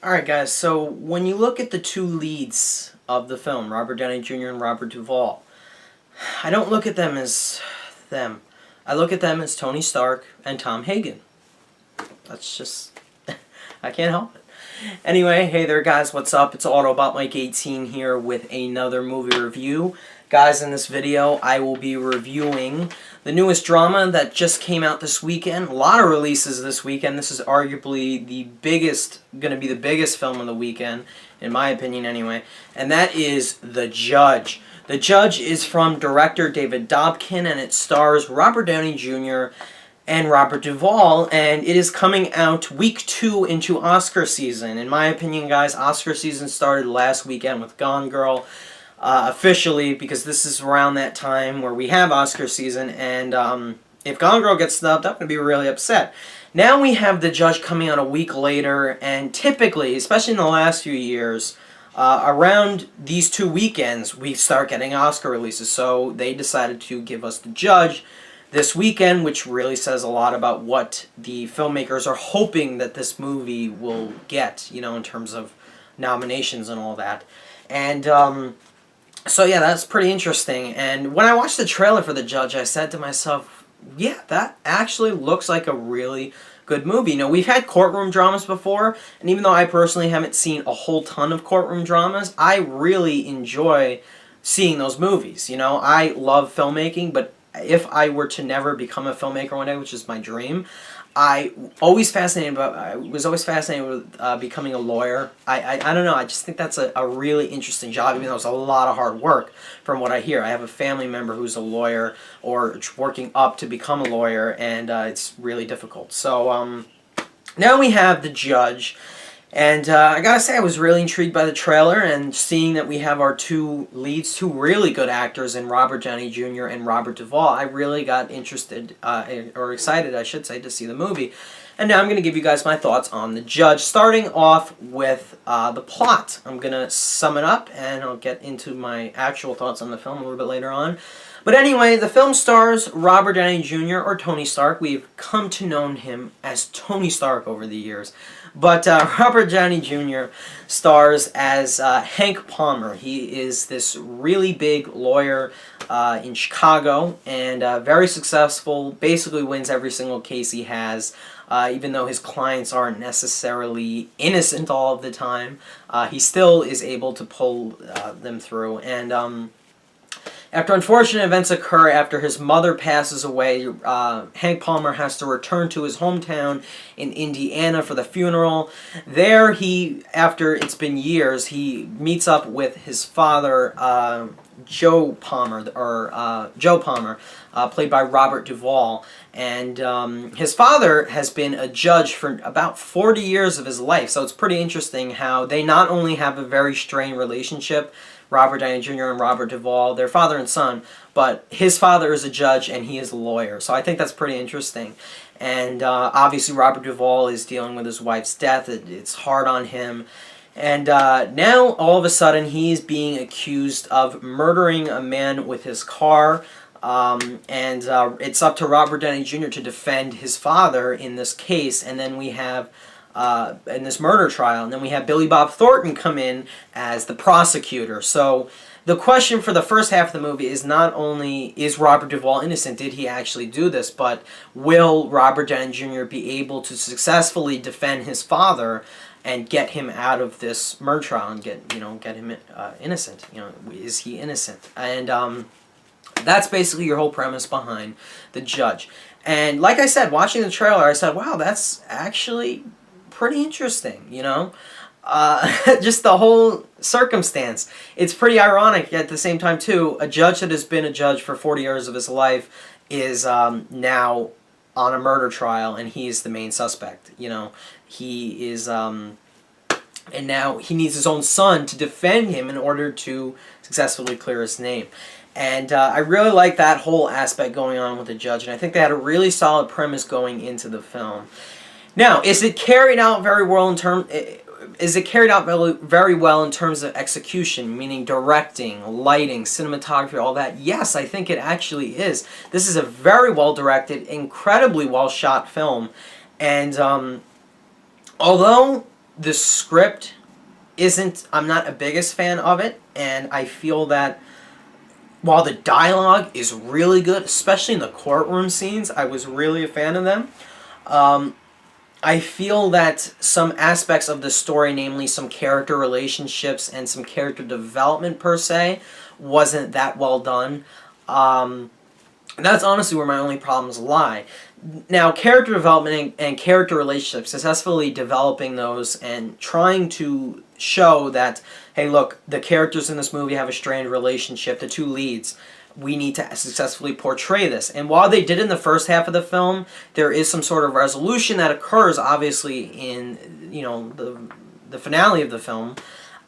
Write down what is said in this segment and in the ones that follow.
Alright guys, so when you look at the two leads of the film, Robert Downey Jr. and Robert Duvall, I don't look at them as them. I look at them as Tony Stark and Tom Hagen. That's just... I can't help it. Anyway, hey there guys, what's up? It's Autobot Mike 18 here with another movie review. Guys, in this video I will be reviewing the newest drama that just came out this weekend. A lot of releases this weekend. This is arguably going to be the biggest film of the weekend, in my opinion anyway, and that is The Judge. The Judge is from director David Dobkin, and it stars Robert Downey Jr. and Robert Duvall, and it is coming out week 2 into Oscar season. In my opinion, guys, Oscar season started last weekend with Gone Girl. Officially, because this is around that time where we have Oscar season, and if Gone Girl gets snubbed, I'm going to be really upset. Now we have The Judge coming out a week later, and typically, especially in the last few years, around these 2 weekends, we start getting Oscar releases, so they decided to give us The Judge this weekend, which really says a lot about what the filmmakers are hoping that this movie will get, you know, in terms of nominations and all that. And, so yeah, that's pretty interesting. And when I watched the trailer for The Judge, I said to myself, yeah, that actually looks like a really good movie. You know, we've had courtroom dramas before, and even though I personally haven't seen a whole ton of courtroom dramas, I really enjoy seeing those movies. You know, I love filmmaking, but if I were to never become a filmmaker one day, which is my dream, I was always fascinated with becoming a lawyer. I don't know, I just think that's a really interesting job, even though it's a lot of hard work from what I hear. I have a family member who's a lawyer or working up to become a lawyer, and it's really difficult. So now we have The Judge. And I gotta say, I was really intrigued by the trailer, and seeing that we have our two leads, two really good actors in Robert Downey Jr. and Robert Duvall, I really got interested, or excited, I should say, to see the movie. And now I'm going to give you guys my thoughts on The Judge, starting off with the plot. I'm going to sum it up, and I'll get into my actual thoughts on the film a little bit later on. But anyway, the film stars Robert Downey Jr., or Tony Stark. We've come to know him as Tony Stark over the years. But Robert Downey Jr. stars as Hank Palmer. He is this really big lawyer in Chicago, and very successful, basically wins every single case he has. Even though his clients aren't necessarily innocent all of the time, he still is able to pull them through. And after unfortunate events occur after his mother passes away, Hank Palmer has to return to his hometown in Indiana for the funeral. There, after it's been years, he meets up with his father, Joe Palmer, played by Robert Duvall. And his father has been a judge for about 40 years of his life, so it's pretty interesting how they not only have a very strained relationship, Robert Downey Jr. and Robert Duvall, they're father and son, but his father is a judge and he is a lawyer, so I think that's pretty interesting. And obviously Robert Duvall is dealing with his wife's death. It's hard on him. And now, all of a sudden, he's being accused of murdering a man with his car. It's up to Robert Downey Jr. to defend his father in this case. And then we have, in this murder trial, and then we have Bob Thornton come in as the prosecutor. So the question for the first half of the movie is not only, is Robert Duvall innocent, did he actually do this, but will Robert Downey Jr. be able to successfully defend his father and get him out of this murder trial and get him innocent? You know, is he innocent? And that's basically your whole premise behind The Judge. And like I said, watching the trailer, I said, wow, that's actually pretty interesting, you know? Just the whole circumstance. It's pretty ironic at the same time, too. A judge that has been a judge for 40 years of his life is now on a murder trial, and he's the main suspect, you know? He is, and now he needs his own son to defend him in order to successfully clear his name. And I really like that whole aspect going on with The Judge, and I think they had a really solid premise going into the film. Now, is it carried out very well in terms of execution, meaning directing, lighting, cinematography, all that? Yes, I think it actually is. This is a very well directed, incredibly well shot film, and although the script isn't, I'm not a biggest fan of it, and I feel that while the dialogue is really good, especially in the courtroom scenes, I was really a fan of them. I feel that some aspects of the story, namely some character relationships and some character development per se, wasn't that well done. That's honestly where my only problems lie. Now, character development and character relationships, successfully developing those and trying to show that, hey, look, the characters in this movie have a strained relationship, the two leads. We need to successfully portray this. And while they did in the first half of the film, there is some sort of resolution that occurs, obviously, in, you know, the finale of the film.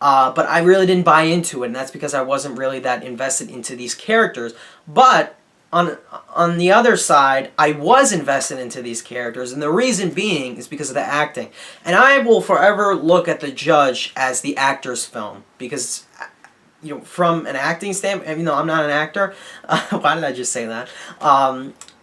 But I really didn't buy into it, and that's because I wasn't really that invested into these characters. But on the other side, I was invested into these characters, and the reason being is because of the acting. And I will forever look at The Judge as the actor's film, because, you know, from an acting standpoint, even though I'm not an actor, why did I just say that?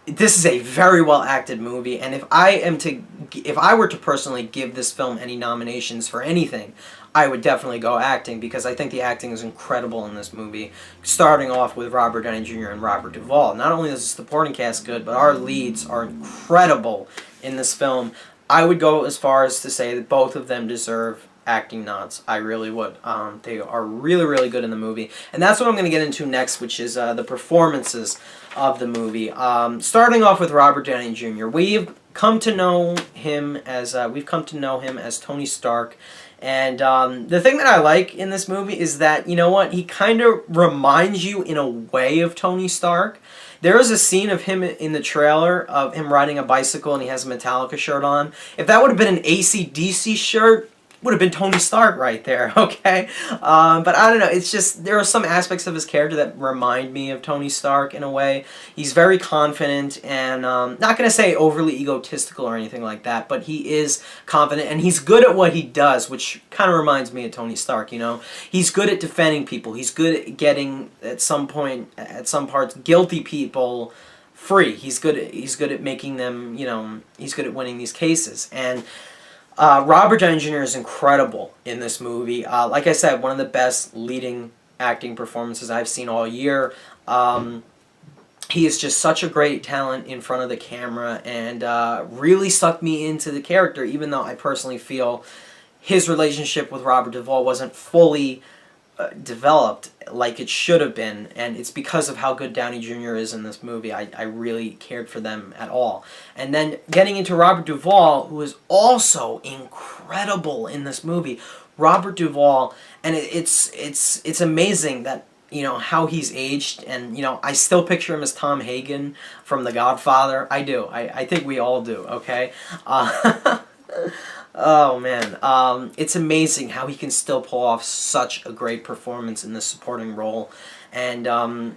This is a very well acted movie, and if I were to personally give this film any nominations for anything, I would definitely go acting, because I think the acting is incredible in this movie, starting off with Robert Downey Jr. and Robert Duvall. Not only is the supporting cast good, but our leads are incredible in this film. I would go as far as to say that both of them deserve acting nods. I really would. They are really, really good in the movie. And that's what I'm going to get into next, which is the performances of the movie. Starting off with Robert Downey Jr. We've come to know him as Tony Stark. And the thing that I like in this movie is that, you know what, he kind of reminds you in a way of Tony Stark. There is a scene of him in the trailer of him riding a bicycle and he has a Metallica shirt on. If that would have been an AC/DC shirt, would have been Tony Stark right there, okay? But I don't know, it's just, there are some aspects of his character that remind me of Tony Stark in a way. He's very confident and, not going to say overly egotistical or anything like that, but he is confident and he's good at what he does, which kind of reminds me of Tony Stark, you know? He's good at defending people. He's good at getting, at some parts, guilty people free. He's good at making them, you know, he's good at winning these cases. And Robert Downey Jr. is incredible in this movie. Like I said, one of the best leading acting performances I've seen all year. He is just such a great talent in front of the camera and really sucked me into the character, even though I personally feel his relationship with Robert Duvall wasn't fully developed like it should have been, and it's because of how good Downey Jr. is in this movie. I really cared for them at all. And then getting into Robert Duvall, who is also incredible in this movie. Robert Duvall, and it's amazing that, you know, how he's aged, and, you know, I still picture him as Tom Hagen from The Godfather. I do. I think we all do, okay? Oh, man. It's amazing how he can still pull off such a great performance in this supporting role. And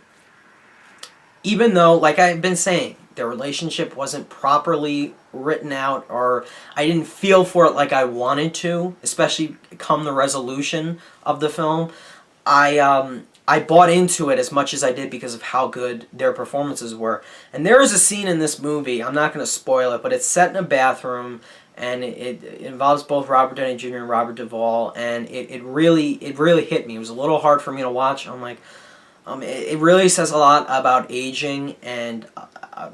even though, like I've been saying, their relationship wasn't properly written out, or I didn't feel for it like I wanted to, especially come the resolution of the film, I bought into it as much as I did because of how good their performances were. And there is a scene in this movie, I'm not going to spoil it, but it's set in a bathroom, and it involves both Robert Downey Jr. and Robert Duvall, and it really hit me. It was a little hard for me to watch. I'm like, it really says a lot about aging and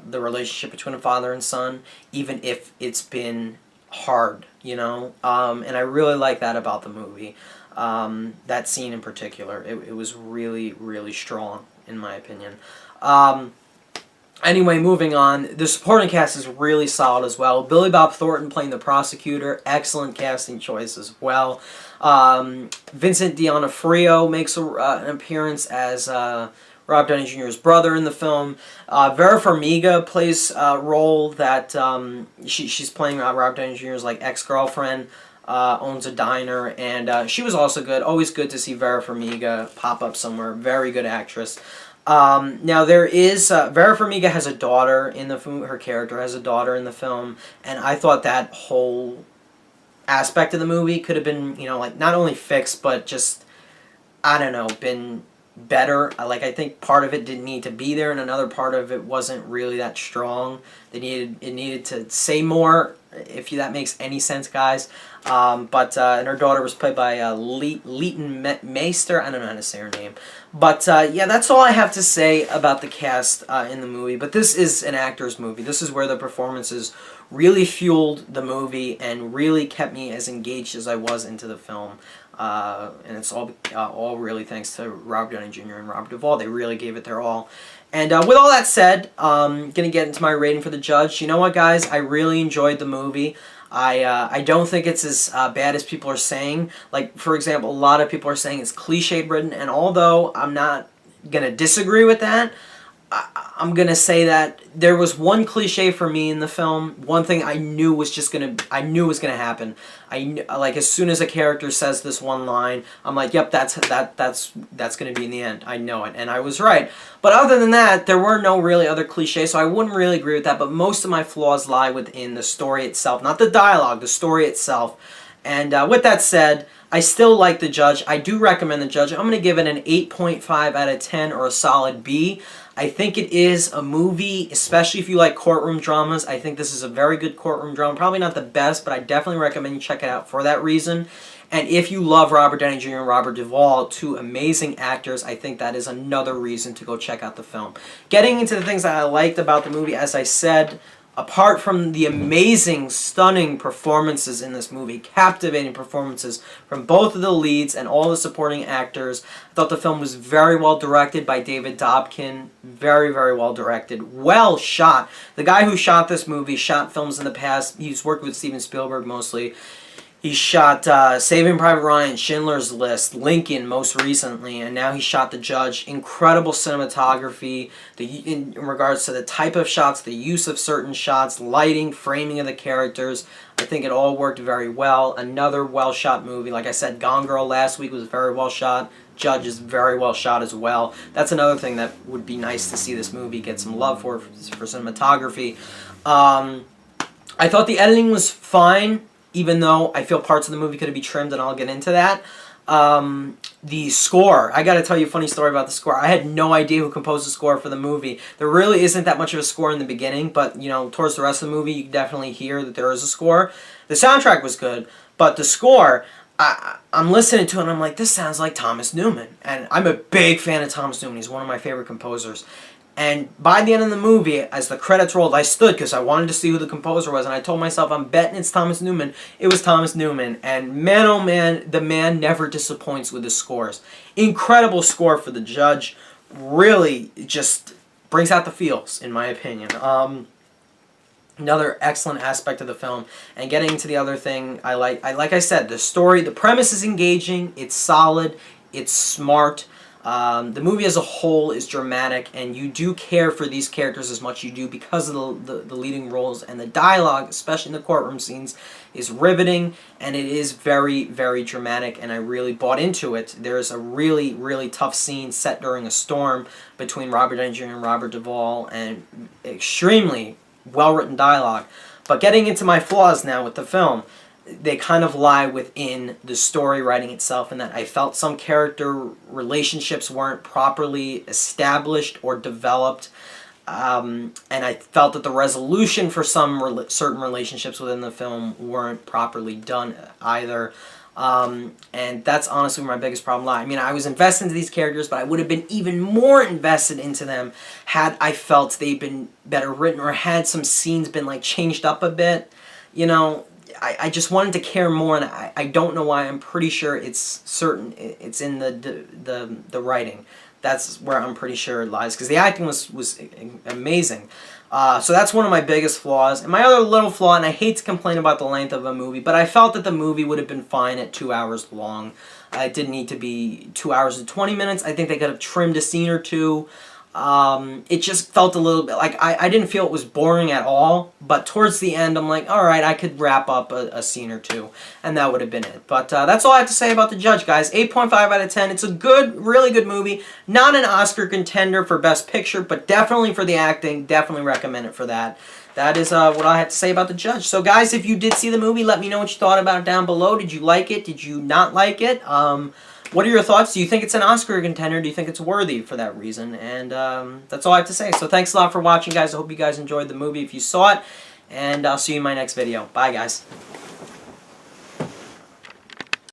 the relationship between a father and son, even if it's been hard, you know? And I really like that about the movie. That scene in particular, it was really, really strong, in my opinion. Anyway, moving on, the supporting cast is really solid as well. Billy Bob Thornton playing the prosecutor, excellent casting choice as well. Vincent D'Onofrio makes an appearance as Rob Downey Jr.'s brother in the film. Vera Farmiga plays a role that she's playing Rob Downey Jr.'s like ex-girlfriend. Owns a diner, and she was also good. Always good to see Vera Farmiga pop up somewhere. Very good actress. Now there is, Vera Farmiga has a daughter in the film, her character has a daughter in the film, and I thought that whole aspect of the movie could have been, you know, like, not only fixed, but just, I don't know, been better. I think part of it didn't need to be there, and another part of it wasn't really that strong. It needed to say more, if that makes any sense, guys. And her daughter was played by Leighton Meester. I don't know how to say her name. But yeah, that's all I have to say about the cast in the movie. But this is an actor's movie. This is where the performances really fueled the movie and really kept me as engaged as I was into the film. And it's all really thanks to Robert Downey Jr. and Robert Duvall. They really gave it their all. And with all that said, I'm going to get into my rating for The Judge. You know what, guys? I really enjoyed the movie. I don't think it's as bad as people are saying. Like, for example, a lot of people are saying it's cliche-ridden, and although I'm not going to disagree with that, I'm going to say that there was one cliche for me in the film. One thing I knew was going to happen. Like, as soon as a character says this one line, I'm like, yep, that's going to be in the end. I know it, and I was right. But other than that, there were no really other cliches, so I wouldn't really agree with that. But most of my flaws lie within the story itself, not the dialogue, the story itself. And with that said, I still like The Judge. I do recommend The Judge. I'm going to give it an 8.5 out of 10 or a solid B. I think it is a movie, especially if you like courtroom dramas. I think this is a very good courtroom drama. Probably not the best, but I definitely recommend you check it out for that reason. And if you love Robert Downey Jr. and Robert Duvall, two amazing actors, I think that is another reason to go check out the film. Getting into the things that I liked about the movie, as I said, apart from the amazing, stunning performances in this movie, captivating performances from both of the leads and all the supporting actors, I thought the film was very well directed by David Dobkin. Very, very well directed. Well shot. The guy who shot this movie shot films in the past. He's worked with Steven Spielberg mostly. He shot Saving Private Ryan, Schindler's List, Lincoln most recently, and now he shot The Judge. Incredible cinematography in regards to the type of shots, the use of certain shots, lighting, framing of the characters. I think it all worked very well. Another well-shot movie. Like I said, Gone Girl last week was very well shot. Judge is very well shot as well. That's another thing that would be nice to see this movie get some love for cinematography. I thought the editing was fine, even though I feel parts of the movie could be trimmed, and I'll get into that. The score. I gotta tell you a funny story about the score. I had no idea who composed the score for the movie. There really isn't that much of a score in the beginning, but, you know, towards the rest of the movie, you can definitely hear that there is a score. The soundtrack was good, but the score, I'm listening to it, and I'm like, this sounds like Thomas Newman. And I'm a big fan of Thomas Newman. He's one of my favorite composers. And by the end of the movie, as the credits rolled, I stood because I wanted to see who the composer was, and I told myself, I'm betting it's Thomas Newman. It was Thomas Newman, and man, oh man, the man never disappoints with his scores. Incredible score for The Judge. Really just brings out the feels, in my opinion. Another excellent aspect of the film. And getting into the other thing, like I said, the story, the premise is engaging, it's solid, it's smart. The movie as a whole is dramatic, and you do care for these characters as much as you do because of the leading roles, and the dialogue, especially in the courtroom scenes, is riveting, and it is very, very dramatic, and I really bought into it. There's a really, really tough scene set during a storm between Robert Downey Jr. and Robert Duvall, and extremely well-written dialogue. But getting into my flaws now with the film, they kind of lie within the story writing itself, in that I felt some character relationships weren't properly established or developed, and I felt that the resolution for some certain relationships within the film weren't properly done either. And that's honestly where my biggest problem lies. I mean, I was invested into these characters, but I would have been even more invested into them had I felt they'd been better written, or had some scenes been like changed up a bit. You know, I just wanted to care more, and I don't know why. I'm pretty sure it's in the writing. That's where I'm pretty sure it lies, because the acting was amazing. So that's one of my biggest flaws. And my other little flaw, and I hate to complain about the length of a movie, but I felt that the movie would have been fine at 2 hours long. It didn't need to be 2 hours and 20 minutes. I think they could have trimmed a scene or two. It just felt a little bit like I didn't feel it was boring at all, but towards the end I'm like, alright, I could wrap up a scene or two, and that would have been it. But that's all I have to say about The Judge, guys. 8.5 out of 10. It's a good, really good movie. Not an Oscar contender for Best Picture, but definitely for the acting. Definitely recommend it for that. That is what I have to say about The Judge. So guys, if you did see the movie, let me know what you thought about it down below. Did you like it? Did you not like it? What are your thoughts? Do you think it's an Oscar contender? Do you think it's worthy for that reason? And that's all I have to say. So thanks a lot for watching, guys. I hope you guys enjoyed the movie if you saw it. And I'll see you in my next video. Bye, guys.